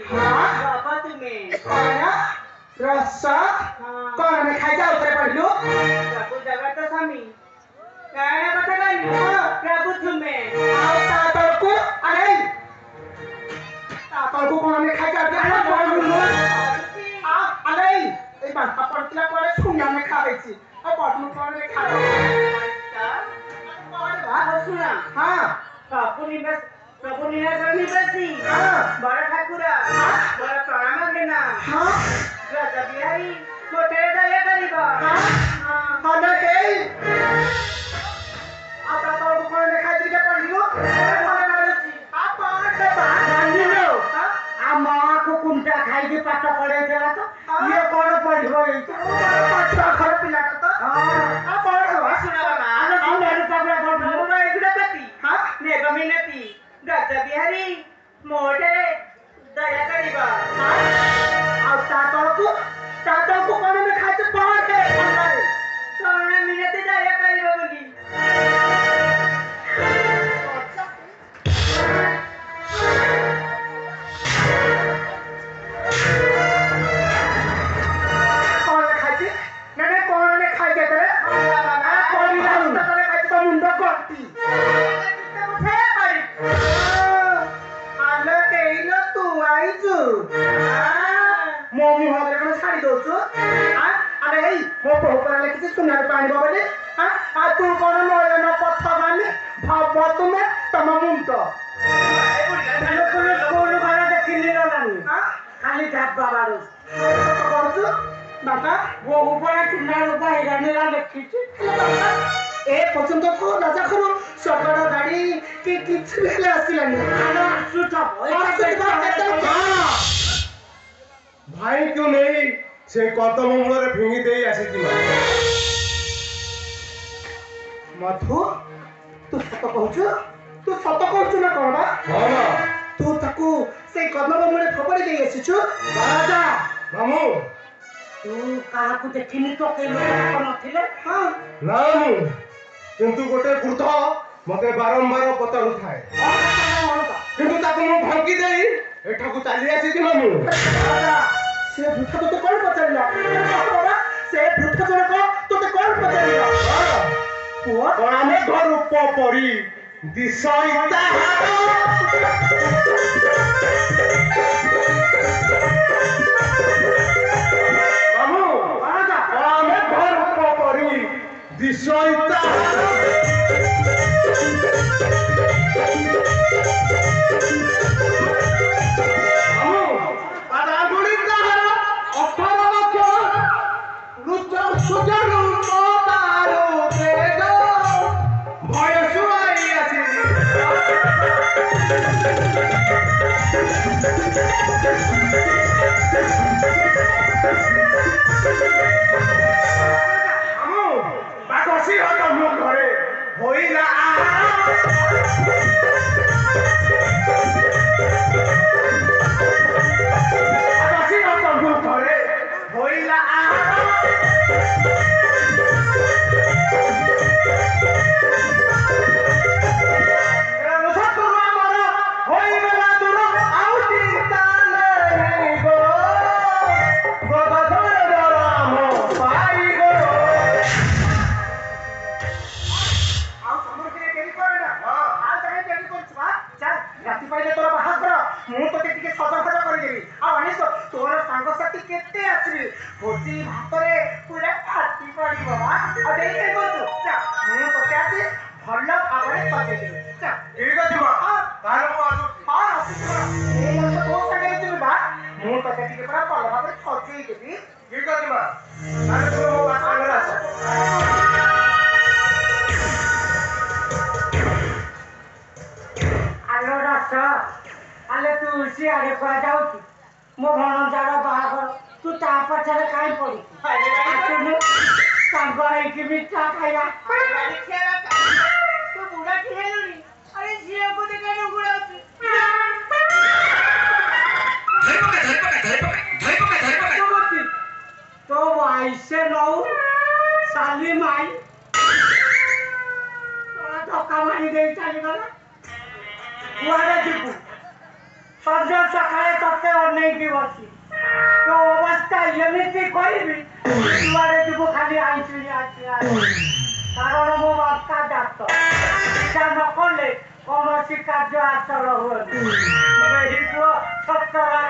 हाँ बाबा तुम्हें कौन रस कौन में खाई जाओ तेरे पढ़लू प्रभु जगत स्वामी काय कथा कहनी प्रभु तुम्हें आओ तातल को अरे तातल को कौन में खाई जाओ तेरे पढ़लू आ अरे ए बात पढ़तिला कोले सुना में खावे छी आ पढ़लू कौन में खावे सुना हां प्रभु निवास निवासी बड़ा ठाकुरा बड़ा प्रणाम देना हां राजा बिहारी मोटे दया करिबा हने के आता तो कौन में खाई के पढ़लू आ पाठ जानी लो आ मां को कुंटा खाई के पाठ पढ़े देला तो ये कौन पढ़िबो ए पाठ खर पिला तो आ पढ़ सुना बाबा आलो सुना पगड़ा पढ़ो रे गुडा कती हां ने गमिनती राजा बिहारी मोटे दया करिबा आ तातल को कौन में खाई के पढ़ के अंदर सोना मिनती दया करिबा बोली कौन खाई के मैंने कौन में खाई के तेरे कौन लाऊं तो खाई तो मुंडा करती आले केइलो तू आइजु मो मुह रे कोन छाडी दोछु अरे हे मो पोपराले किछि सुनार पानी बबले आ तू कोन मोले न पत्ता माने भाव तुमे तम मुंड स्कूल वाला देखिली लानी खाली जाप बाबारो करछु बाबा वो ऊपर सुनार बाहिर नेला देखिछि ए पର୍ଯ୍यন্ত को राजा खरु सगड़ गाड़ी कि किछि भेले आसिलानी आलो सुत भाई क्यों नहीं से कदम मूल फिंगी दे आसी मधु तू सत कहछु ना कोन बा तू ताकू से कदम मूले फपड़ी दे आसीछु राजा मामू तू काहा को देखिनी तो के लोक नथिले हां ना किंतु गोटे वृद्ध मते बारंबार पचारू थाए किंतु ताकू मु भांगी देई एठाकू चली आसी मामू राजा से भूत तो कोन पचारिला बाबा से भूत जनक तो कोन पचारिला पुआ ଆମେ ଘର ପରି ଦିଶଇତା ମାମୁ ଆମେ ଘର ପରି ଦିଶଇତା बाकसी हो मु घरे होइला बाकसी हो मु घरे होइला भोजी भातरे पूरा फाटी पड़ी बाबा आ देखे कोछु जा मु तो आसी भल्ला भाबरे पचे दिबे जा ठीक अछि बा तार को आसु हां ए लक्ष तो सगे दिबे बा मु तो के पूरा पल्ला भाबरे पचे दिबे ठीक अछि बा तार को मो बात कर आस आलो रस आले तू सियारे पर जाउती मो भणजार बाहागर तू ता पछरे काई पड़ी आसुनु संग ହେଇକି ମିଠା ଖାଇବା तू बुढ़ा की हेलुनी अरे जिया को देखा न गुड़ाउती तो भाई से लो साली माई धक्का मारी गई चली गला कुआरे जीबू सज सकाळे तते ଅନେଇକି ବସି ତୋ ଅବସ୍ଥା ଏମିତି କରିବି ଯୁଆଡ଼େ ଯିବୁ ଖାଲି ଆଇଁଷି କାରଣ ମୋ ବାପା ଡାକ୍ତର ଇଚ୍ଛା ନ କଲେ କୌଣସି କାର୍ଯ୍ୟ ହାସଲ ହୁଏନି। ପୁଅ ସତରା